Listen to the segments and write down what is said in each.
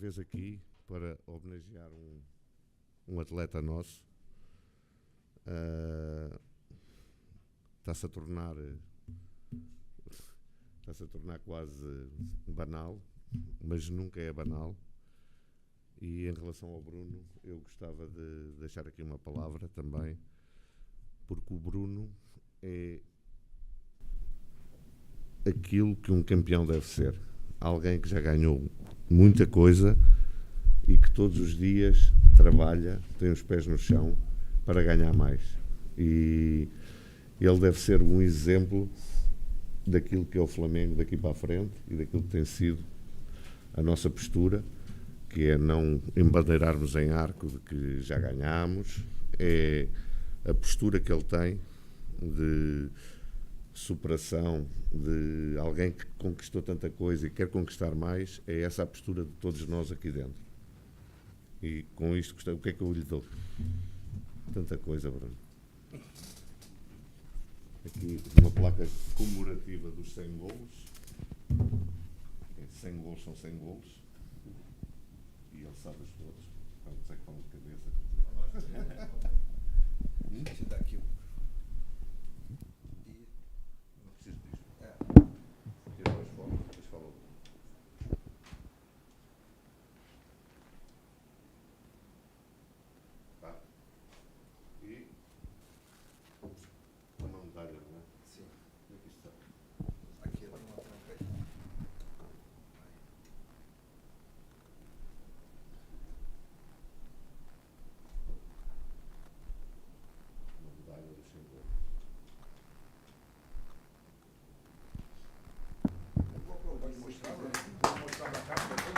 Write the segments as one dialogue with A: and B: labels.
A: vez aqui para homenagear um atleta nosso. Está-se a tornar quase banal, mas nunca é banal. E em relação ao Bruno, eu gostava de deixar aqui uma palavra também, porque o Bruno é aquilo que um campeão deve ser. Alguém que já ganhou muita coisa e que todos os dias trabalha, tem os pés no chão para ganhar mais. E ele deve ser um exemplo daquilo que é o Flamengo daqui para a frente e daquilo que tem sido a nossa postura, que é não embandeirarmos em arco de que já ganhámos, é a postura que ele tem de superação, de alguém que conquistou tanta coisa e quer conquistar mais. É essa a postura de todos nós aqui dentro. E com isto, o que é que eu lhe dou? Tanta coisa, Bruno. Aqui uma placa comemorativa dos 100 golos. 100 golos são 100 golos. E ele sabe-os todos. Não sei que falam de cabeça.
B: Deixa eu dar aqui.
A: Não preciso disto. Tira mais fotos, depois fala. Tá. E uma medalha, não é?
B: Sim.
A: Como é que isto está?
B: Aqui tem uma tranca aí.
A: Uma medalha dos 100 golos.
B: Pode mostrar, Bruno? Vou mostrar na capa também.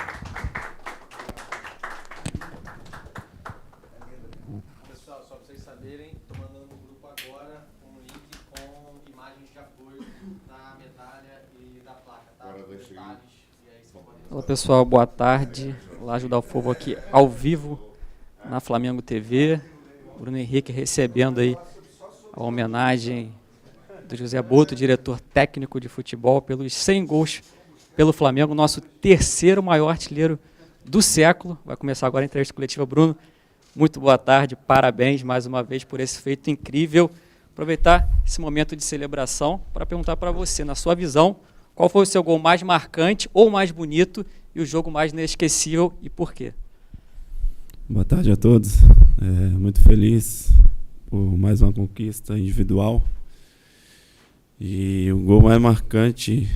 B: Pessoal, só para vocês saberem, estou mandando no grupo agora um link com imagens de apoio da medalha e da placa, tá?
A: Agora deixa aí.
B: Detalhes, e aí vocês podem...
C: Olá pessoal, boa tarde. Laje do Alfogo aqui ao vivo na Flamengo TV. Bruno Henrique recebendo aí a homenagem do José Boto, diretor técnico de futebol, pelos 100 gols pelo Flamengo, nosso terceiro maior artilheiro do século. Vai começar agora a entrevista coletiva. Bruno, muito boa tarde, parabéns mais uma vez por esse feito incrível. Aproveitar esse momento de celebração para perguntar para você, na sua visão, qual foi o seu gol mais marcante ou mais bonito e o jogo mais inesquecível e por quê?
D: Boa tarde a todos. Muito feliz por mais uma conquista individual. E o gol mais marcante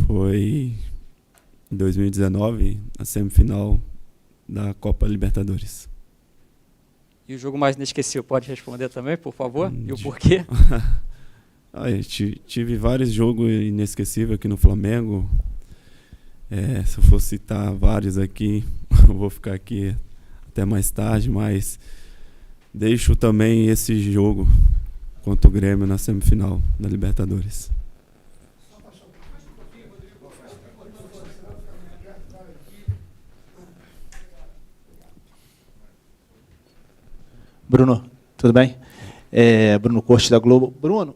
D: foi em 2019, na semifinal da Copa Libertadores.
C: E o jogo mais inesquecível, pode responder também, por favor? E o porquê?
D: Tive vários jogos inesquecíveis aqui no Flamengo. Se eu for citar vários aqui, eu vou ficar aqui até mais tarde, mas deixo também esse jogo contra o Grêmio na semifinal da Libertadores.
E: Bruno, tudo bem? Bruno Cortes, da Globo. Bruno,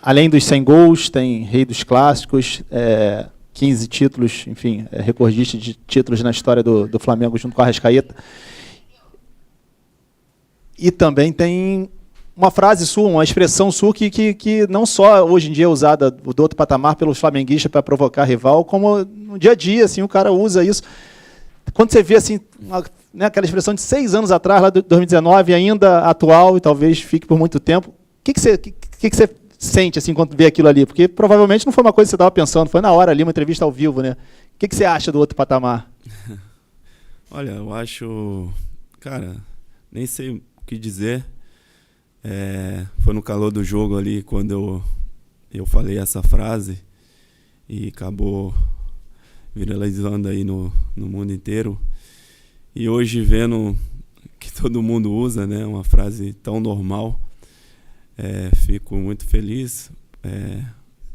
E: além dos 100 gols, tem Rei dos Clássicos, 15 títulos, enfim, recordista de títulos na história do Flamengo junto com a Arrascaeta. E também tem uma frase sua, uma expressão sua que não só hoje em dia é usada do outro patamar pelos flamenguistas para provocar rival, como no dia a dia, assim, o cara usa isso. Quando você vê assim, aquela expressão de 6 anos atrás, lá de 2019, ainda atual e talvez fique por muito tempo, o que você sente assim, quando vê aquilo ali? Porque provavelmente não foi uma coisa que você estava pensando, foi na hora ali, uma entrevista ao vivo, né? O que você acha do outro patamar?
D: Olha, eu acho... Cara, nem sei o que dizer. Foi no calor do jogo ali, quando eu falei essa frase e acabou viralizando aí no mundo inteiro. E hoje vendo que todo mundo usa, né, uma frase tão normal, fico muito feliz.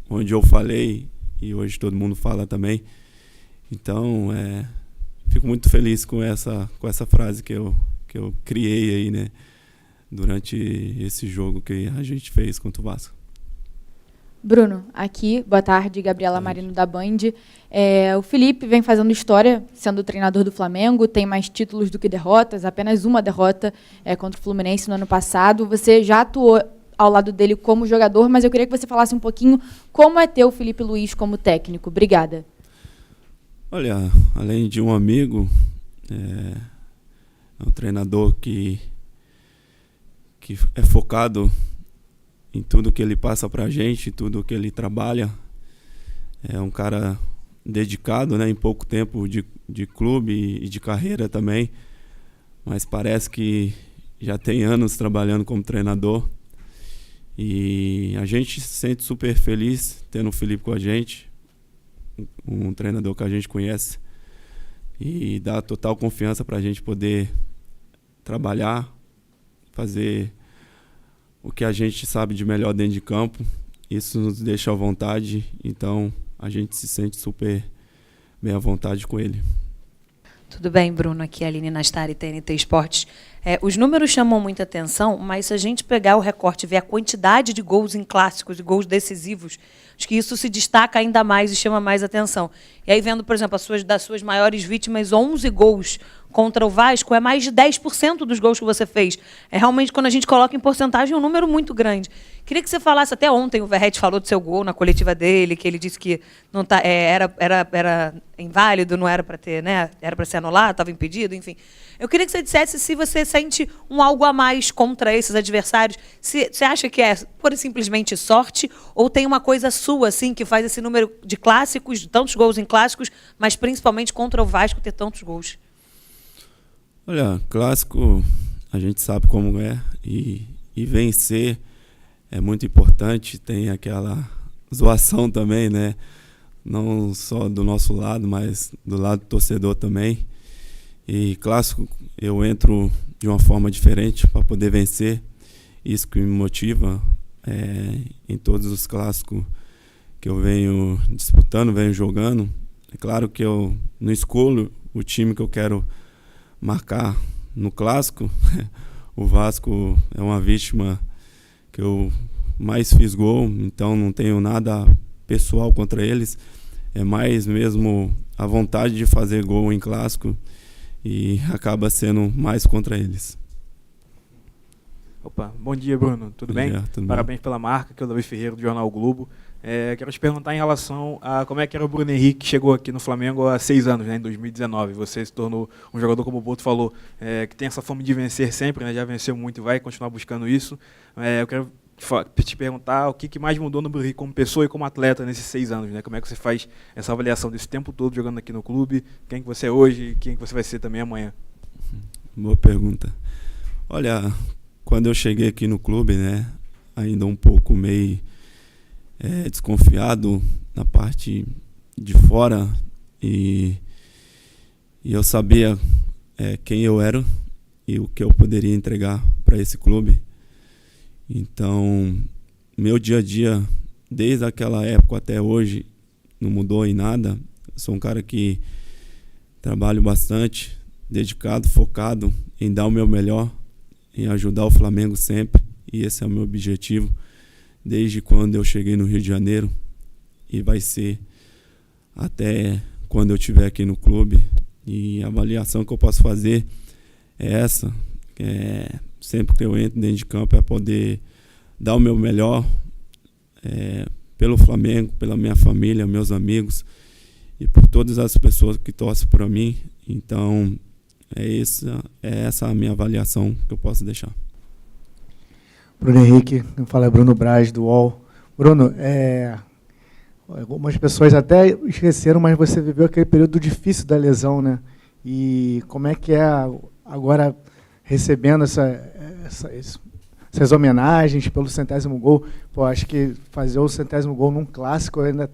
D: Onde eu falei e hoje todo mundo fala também. Então, fico muito feliz com essa frase que eu criei aí, né, durante esse jogo que a gente fez contra o Vasco.
F: Bruno, aqui, boa tarde, Gabriela Marino da Band. O Felipe vem fazendo história, sendo treinador do Flamengo, tem mais títulos do que derrotas, apenas uma derrota contra o Fluminense no ano passado. Você já atuou ao lado dele como jogador, mas eu queria que você falasse um pouquinho como é ter o Felipe Luiz como técnico. Obrigada.
D: Olha, além de um amigo, é um treinador que é focado em tudo que ele passa pra gente, tudo que ele trabalha. É um cara dedicado, né, em pouco tempo de clube e de carreira também, mas parece que já tem anos trabalhando como treinador. E a gente se sente super feliz tendo o Felipe com a gente, um treinador que a gente conhece, e dá total confiança pra gente poder trabalhar, fazer o que a gente sabe de melhor dentro de campo. Isso nos deixa à vontade, então a gente se sente super bem à vontade com ele.
G: Tudo bem, Bruno? Aqui é a Aline Nastari, TNT Esportes. Os números chamam muita atenção, mas se a gente pegar o recorte e ver a quantidade de gols em clássicos e gols decisivos, acho que isso se destaca ainda mais e chama mais atenção. E aí, vendo, por exemplo, das suas maiores vítimas, 11 gols contra o Vasco, é mais de 10% dos gols que você fez. É realmente, quando a gente coloca em porcentagem, um número muito grande. Queria que você falasse, até ontem o Verratti falou do seu gol na coletiva dele, que ele disse que não era inválido, não era para ter, né? Era para ser anulado, estava impedido, enfim. Eu queria que você dissesse se você sente algo a mais contra esses adversários. Se você acha que é pura e simplesmente sorte, ou tem uma coisa sua, assim, que faz esse número de clássicos, tantos gols em clássicos, mas principalmente contra o Vasco ter tantos gols?
D: Olha, clássico a gente sabe como é, e vencer é muito importante. Tem aquela zoação também, né? Não só do nosso lado, mas do lado do torcedor também. E clássico eu entro de uma forma diferente para poder vencer. Isso que me motiva em todos os clássicos que eu venho disputando, venho jogando. É claro que eu não escolho o time que eu quero marcar no clássico. O Vasco é uma vítima que eu mais fiz gol, então não tenho nada pessoal contra eles. É mais mesmo a vontade de fazer gol em clássico, e acaba sendo mais contra eles.
H: Opa, bom dia, Bruno. Tudo bem?
D: Tudo
H: Parabéns
D: bem.
H: pela marca, que é o Davi Ferreira, do Jornal o Globo. Quero te perguntar em relação a como é que era o Bruno Henrique, que chegou aqui no Flamengo há 6 anos, né, em 2019. Você se tornou um jogador, como o Boto falou, que tem essa fome de vencer sempre, né, já venceu muito e vai continuar buscando isso. Eu quero te perguntar o que mais mudou no Bruno Henrique como pessoa e como atleta nesses 6 anos, né? Como é que você faz essa avaliação desse tempo todo jogando aqui no clube? Quem que você é hoje e quem que você vai ser também amanhã?
D: Boa pergunta. Olha, quando eu cheguei aqui no clube, né, ainda um pouco meio desconfiado na parte de fora, e eu sabia quem eu era e o que eu poderia entregar para esse clube. Então, meu dia a dia, desde aquela época até hoje, não mudou em nada. Sou um cara que trabalho bastante, dedicado, focado em dar o meu melhor, em ajudar o Flamengo sempre, e esse é o meu objetivo desde quando eu cheguei no Rio de Janeiro, e vai ser até quando eu estiver aqui no clube. E a avaliação que eu posso fazer é essa, sempre que eu entro dentro de campo, é poder dar o meu melhor pelo Flamengo, pela minha família, meus amigos e por todas as pessoas que torcem por mim. Então, é essa a minha avaliação que eu posso deixar.
I: Bruno Henrique, quem fala é Bruno Braz, do UOL. Bruno, algumas pessoas até esqueceram, mas você viveu aquele período difícil da lesão, né? E como é que é agora recebendo essas homenagens pelo 100º gol? Pô, acho que fazer o 100º gol num clássico ainda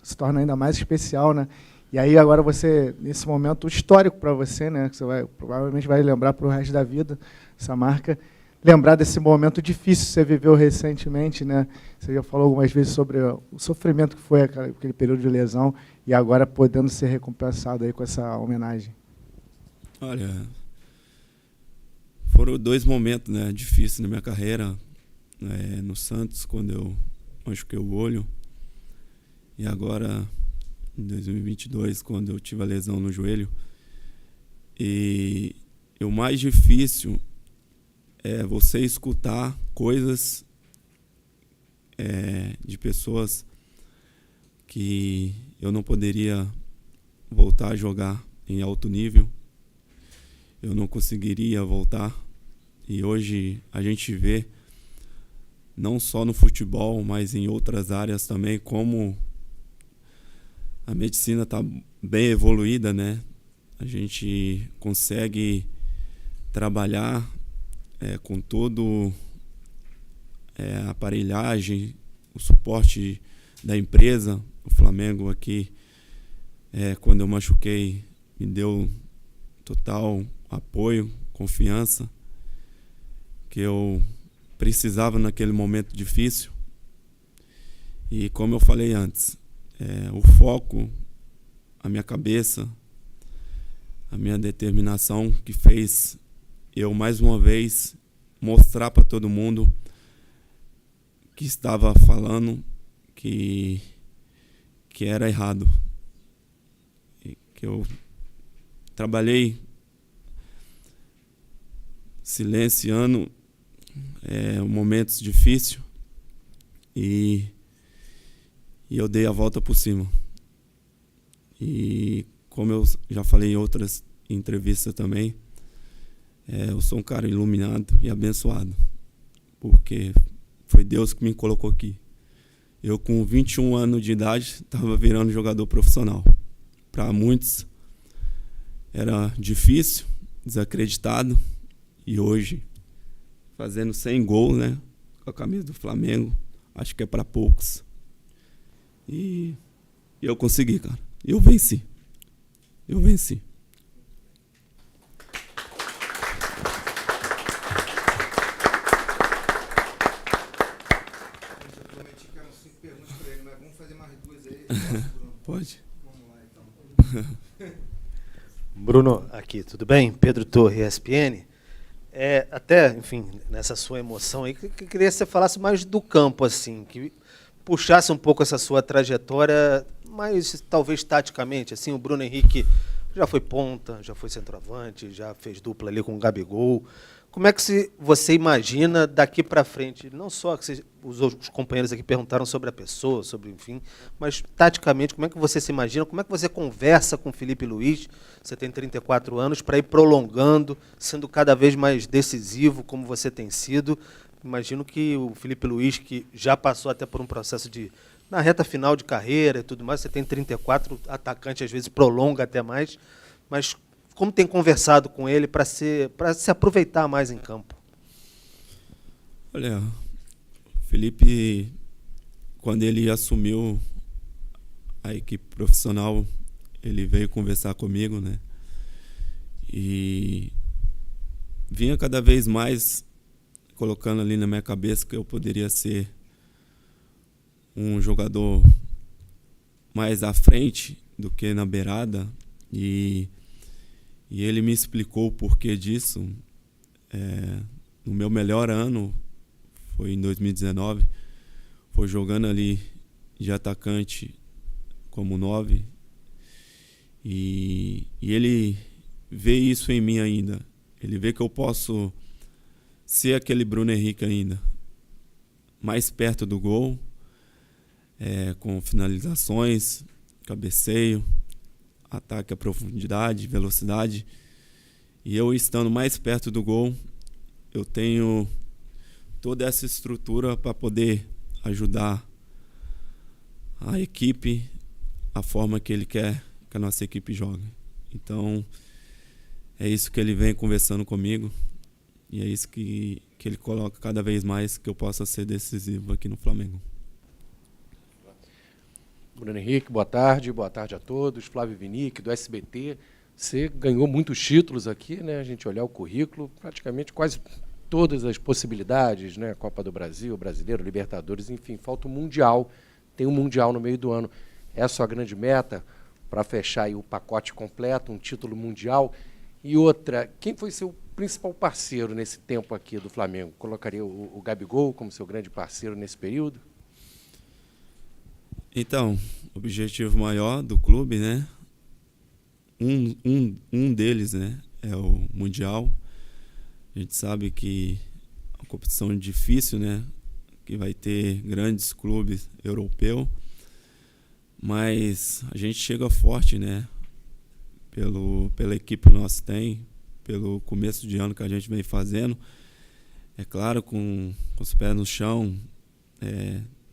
I: se torna ainda mais especial, né? E aí agora você, nesse momento histórico para você, né? Que você provavelmente vai lembrar para o resto da vida, essa marca. Lembrar desse momento difícil que você viveu recentemente, né? Você já falou algumas vezes sobre o sofrimento que foi aquele período de lesão, e agora podendo ser recompensado aí com essa homenagem.
D: Olha, foram 2 momentos, né, difíceis na minha carreira. No Santos, quando eu machuquei o olho. E agora, em 2022, quando eu tive a lesão no joelho. E o mais difícil é você escutar coisas de pessoas que eu não poderia voltar a jogar em alto nível. Eu não conseguiria voltar. E hoje a gente vê, não só no futebol, mas em outras áreas também, como a medicina está bem evoluída, né? A gente consegue trabalhar com todo a aparelhagem, o suporte da empresa. O Flamengo aqui, quando eu machuquei, me deu total apoio, confiança, que eu precisava naquele momento difícil. E como eu falei antes, o foco, a minha cabeça, a minha determinação que fez eu mais uma vez mostrar para todo mundo que estava falando que era errado. E que eu trabalhei silenciando momentos difíceis e eu dei a volta por cima. E como eu já falei em outras entrevistas também, eu sou um cara iluminado e abençoado, porque foi Deus que me colocou aqui. Eu, com 21 anos de idade, estava virando jogador profissional. Para muitos era difícil, desacreditado, e hoje, fazendo 100 gols, né, com a camisa do Flamengo, acho que é para poucos. E eu consegui, cara. Eu venci. Eu venci.
J: Eu prometi que eram 5 perguntas para ele, mas vamos fazer mais 2 aí.
D: Pode.
J: Vamos lá, então.
K: Bruno, aqui, tudo bem? Pedro Torre, ESPN. Até, enfim, nessa sua emoção aí, que queria que você falasse mais do campo, assim, que puxasse um pouco essa sua trajetória, mas talvez taticamente, assim, o Bruno Henrique já foi ponta, já foi centroavante, já fez dupla ali com o Gabigol. Como é que você imagina daqui para frente, não só que os outros companheiros aqui perguntaram sobre a pessoa, sobre, enfim, mas taticamente, como é que você se imagina, como é que você conversa com o Felipe Luiz, você tem 34 anos, para ir prolongando, sendo cada vez mais decisivo, como você tem sido. Imagino que o Felipe Luiz, que já passou até por um processo na reta final de carreira e tudo mais, você tem 34, atacante às vezes prolonga até mais, mas como tem conversado com ele para se aproveitar mais em campo?
D: Olha, o Felipe, quando ele assumiu a equipe profissional, ele veio conversar comigo, né? E vinha cada vez mais colocando ali na minha cabeça que eu poderia ser um jogador mais à frente do que na beirada. E ele me explicou o porquê disso. No meu melhor ano, foi em 2019, foi jogando ali de atacante como 9. E ele vê isso em mim ainda. Ele vê que eu posso ser aquele Bruno Henrique ainda, mais perto do gol, com finalizações, cabeceio, ataque à profundidade, velocidade. E eu estando mais perto do gol, eu tenho toda essa estrutura para poder ajudar a equipe, a forma que ele quer que a nossa equipe jogue. Então, é isso que ele vem conversando comigo, e é isso que ele coloca cada vez mais, que eu possa ser decisivo aqui no Flamengo.
L: Bruno Henrique, boa tarde a todos. Flávio Vinick, do SBT. Você ganhou muitos títulos aqui, né? A gente olhar o currículo, praticamente quase todas as possibilidades, né? Copa do Brasil, Brasileiro, Libertadores, enfim, falta o Mundial. Tem um Mundial no meio do ano. É a sua grande meta para fechar aí o pacote completo, um título mundial. E outra, quem foi seu principal parceiro nesse tempo aqui do Flamengo? Colocaria o Gabigol como seu grande parceiro nesse período?
D: Então, o objetivo maior do clube, né? Um deles, né? É o Mundial. A gente sabe que é uma competição difícil, né? Que vai ter grandes clubes europeus. Mas a gente chega forte, né? Pela equipe que nós tem, pelo começo de ano que a gente vem fazendo. É claro, com os pés no chão,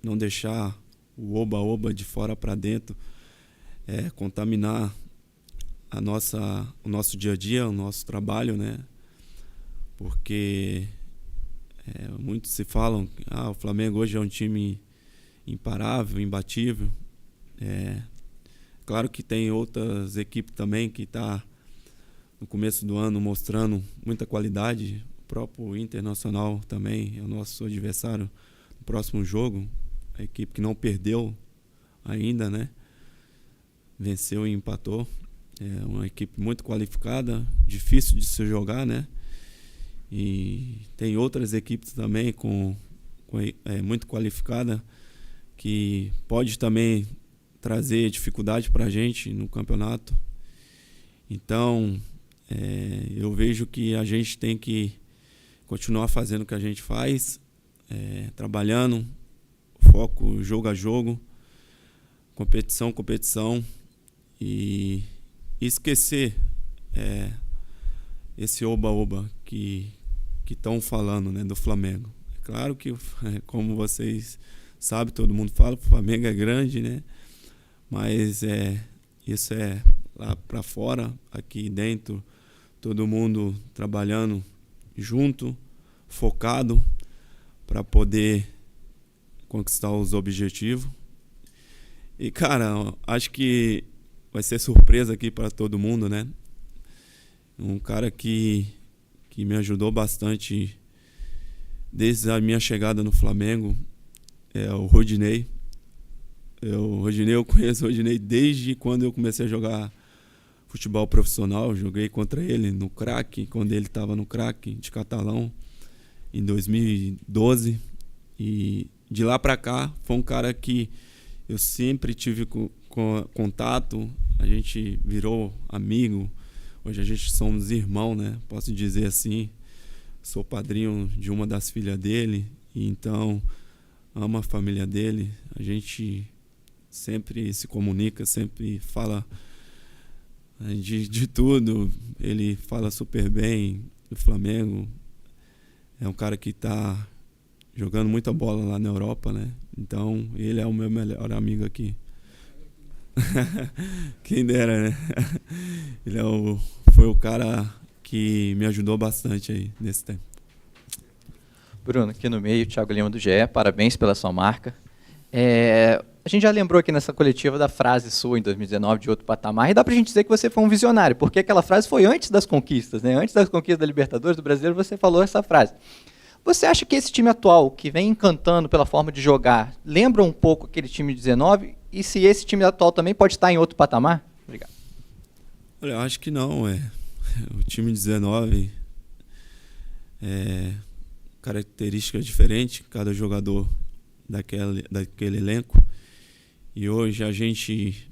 D: não deixar o oba-oba de fora para dentro, contaminar o nosso dia a dia, o nosso trabalho, né? Porque muitos se falam que o Flamengo hoje é um time imparável, imbatível. Claro que tem outras equipes também que estão no começo do ano mostrando muita qualidade. O próprio Internacional também é o nosso adversário no próximo jogo. A equipe que não perdeu ainda, né? Venceu e empatou. É uma equipe muito qualificada, difícil de se jogar, né? E tem outras equipes também muito qualificada que pode também trazer dificuldade para a gente no campeonato. Então, eu vejo que a gente tem que continuar fazendo o que a gente faz, trabalhando, foco jogo a jogo, competição, e esquecer esse oba-oba que estão falando, né, do Flamengo. É claro que, como vocês sabem, todo mundo fala, o Flamengo é grande, né? Mas isso é lá para fora, aqui dentro, todo mundo trabalhando junto, focado, para poder conquistar os objetivos. E, cara, acho que vai ser surpresa aqui para todo mundo, né? Um cara que me ajudou bastante desde a minha chegada no Flamengo é o Rodinei. Eu conheço o Rodinei desde quando eu comecei a jogar futebol profissional. Joguei contra ele no Crack, quando ele estava no Crack de Catalão, em 2012. E de lá para cá, foi um cara que eu sempre tive contato. A gente virou amigo. Hoje a gente somos irmãos, né? Posso dizer assim. Sou padrinho de uma das filhas dele. E então, amo a família dele. A gente sempre se comunica, sempre fala de tudo. Ele fala super bem do Flamengo. É um cara que está jogando muita bola lá na Europa, né? Então, ele é o meu melhor amigo aqui. Quem dera, né? Ele foi o cara que me ajudou bastante aí nesse tempo.
M: Bruno, aqui no meio, Thiago Lima do GE, parabéns pela sua marca. A gente já lembrou aqui nessa coletiva da frase sua em 2019 de outro patamar, e dá pra gente dizer que você foi um visionário, porque aquela frase foi antes das conquistas, né? Antes das conquistas da Libertadores, do Brasileiro, você falou essa frase. Você acha que esse time atual, que vem encantando pela forma de jogar, lembra um pouco aquele time de 19? E se esse time atual também pode estar em outro patamar? Obrigado.
D: Olha, eu acho que não. O time de 19 característica diferente, cada jogador daquele elenco. E hoje a gente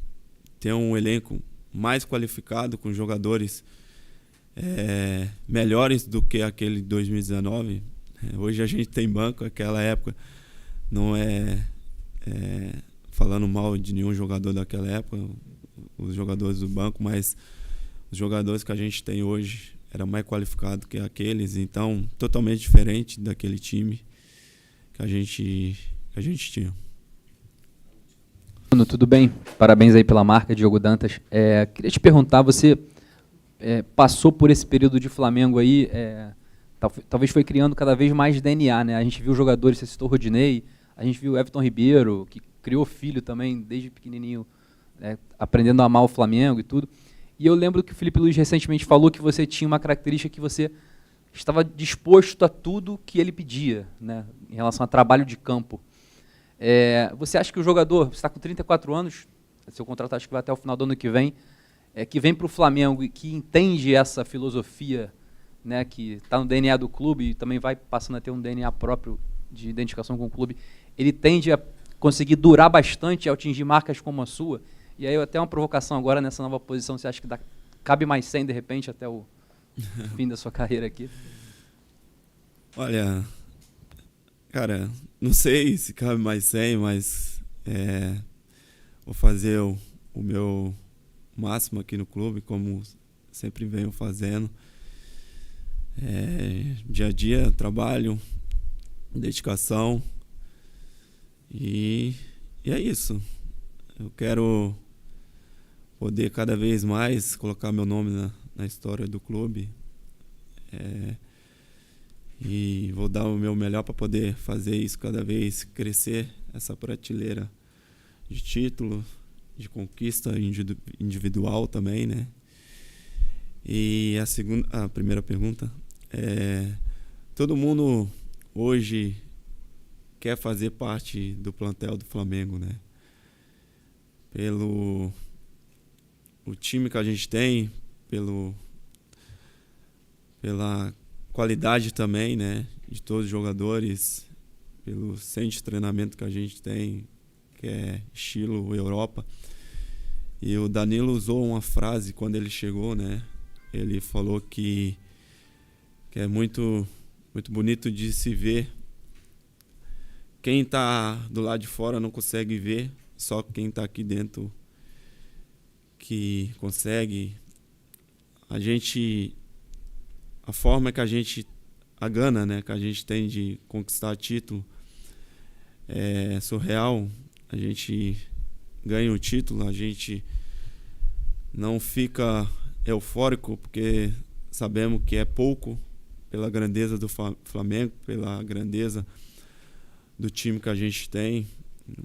D: tem um elenco mais qualificado, com jogadores melhores do que aquele de 2019. Hoje a gente tem banco, aquela época não falando mal de nenhum jogador daquela época, os jogadores do banco, mas os jogadores que a gente tem hoje eram mais qualificados que aqueles, então totalmente diferente daquele time que a gente tinha.
C: Bruno, tudo bem? Parabéns aí pela marca, Diogo Dantas. Queria te perguntar, você passou por esse período de Flamengo aí, talvez foi criando cada vez mais DNA, né? A gente viu jogadores, você citou o Rodinei, a gente viu o Everton Ribeiro, que criou filho também, desde pequenininho, aprendendo a amar o Flamengo e tudo. E eu lembro que o Felipe Luiz recentemente falou que você tinha uma característica que você estava disposto a tudo que ele pedia, né, em relação a trabalho de campo. Você acha que o jogador, você está com 34 anos, seu contrato acho que vai até o final do ano que vem para o Flamengo e que entende essa filosofia, né, que está no DNA do clube e também vai passando a ter um DNA próprio de identificação com o clube, ele tende a
N: conseguir durar bastante ao atingir marcas como a sua? E aí até uma provocação agora nessa nova posição, você acha que cabe mais 100 de repente até o fim da sua carreira aqui?
D: Olha, cara, não sei se cabe mais 100, mas vou fazer o meu máximo aqui no clube, como sempre venho fazendo. Dia a dia, trabalho, dedicação, e é isso. Eu quero poder cada vez mais colocar meu nome na história do clube, e vou dar o meu melhor para poder fazer isso cada vez crescer, essa prateleira de título, de conquista individual também, né? E a primeira pergunta, todo mundo hoje quer fazer parte do plantel do Flamengo, né? Pelo o time que a gente tem, pela qualidade também, né, de todos os jogadores, pelo centro de treinamento que a gente tem, que é estilo Europa. E o Danilo usou uma frase quando ele chegou, né? Ele falou que é muito, muito bonito de se ver. Quem está do lado de fora não consegue ver, só quem está aqui dentro que consegue. A forma que a gana, né, que a gente tem de conquistar título é surreal. A gente ganha o título, a gente não fica eufórico porque sabemos que é pouco pela grandeza do Flamengo, pela grandeza do time que a gente tem,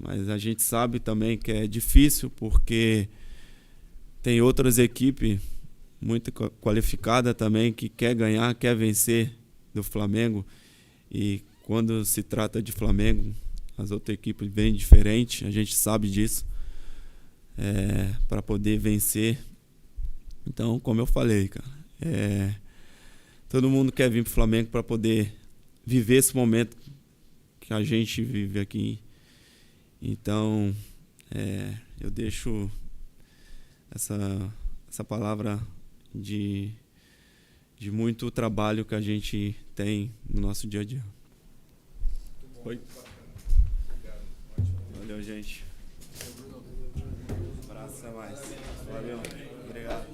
D: mas a gente sabe também que é difícil porque tem outras equipes muito qualificada também, que quer ganhar, quer vencer do Flamengo. E quando se trata de Flamengo, as outras equipes bem diferentes, a gente sabe disso, para poder vencer. Então, como eu falei, cara, todo mundo quer vir para o Flamengo para poder viver esse momento que a gente vive aqui. Então, eu deixo essa palavra de muito trabalho que a gente tem no nosso dia a dia. Oi. Valeu, gente. Um abraço, até mais. Valeu. Obrigado.